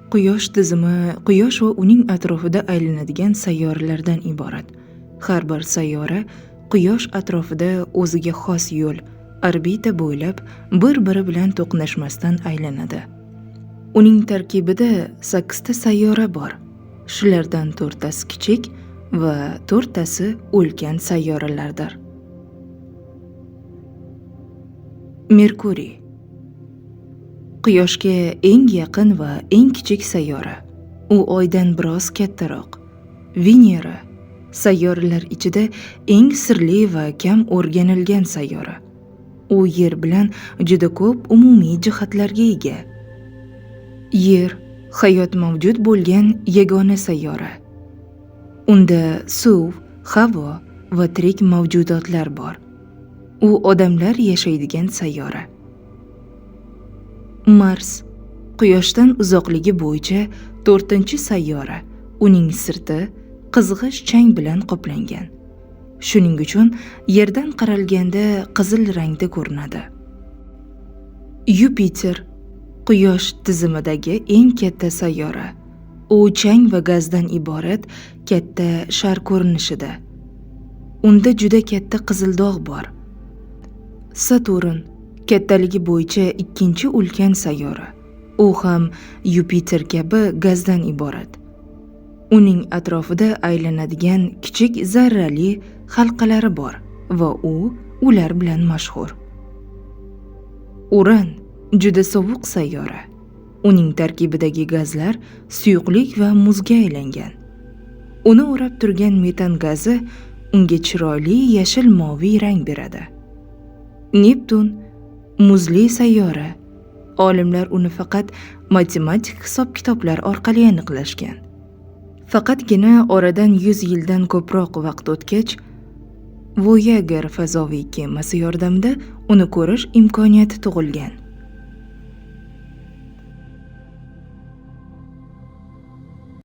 Quyosh tizimi Quyosh va uning atrofida aylanadigan sayyoralardan iborat. Har bir sayyora Quyosh atrofida o'ziga xos yo'l, orbita bo'ylab bir-biri bilan to'qnashmasdan aylanadi. Uning tarkibida 8 ta sayyora bor. Shulardan 4 tasi kichik va 4 tasi ulkan sayyoralardir. Merkuriy Quyoshga eng yaqin va eng kichik sayyora. U Oydan biroz kattaroq. Venera sayyoralar ichida eng sirli va kam o'rganilgan sayyora. U Yer bilan juda ko'p umumiy jihatlarga ega. Yer hayot mavjud bo'lgan yagona sayyora. Unda suv, havo va tirik mavjudotlar bor. U odamlar yashaydigan sayyora. Mars Quyoshdan uzoqligi bo'yicha 4-sayyora. Uning sirti qizg'ish chang bilan qoplangan. Shuning uchun Yerdan qaralganda qizil rangda ko'rinadi. Yupiter Quyosh tizimidagi eng katta sayyora. U chang va gazdan iborat katta shar ko'rinishida. Unda juda katta qizil dog' bor. Saturn kattaligi bo'yicha 2-ulkan sayyora. U ham Yupiter kabi gazdan iborat. Uning atrofida aylanadigan kichik zarrali halqalari bor va u ular bilan mashhur. Uran juda sovuq sayyora. Uning tarkibidagi gazlar suyuqlik va muzga aylangan. Uni o'rab turgan metan gazi unga chiroyli yashil-moviy rang beradi. Neptun muzli sayyora. Olimlar uni faqat matematik hisob-kitoblar orqali aniqlashgan. Faqatgina oradan 100 yildan ko'proq vaqt o'tgach, Voyager fazoviy kemasi yordamida uni ko'rish imkoniyati tug'ilgan.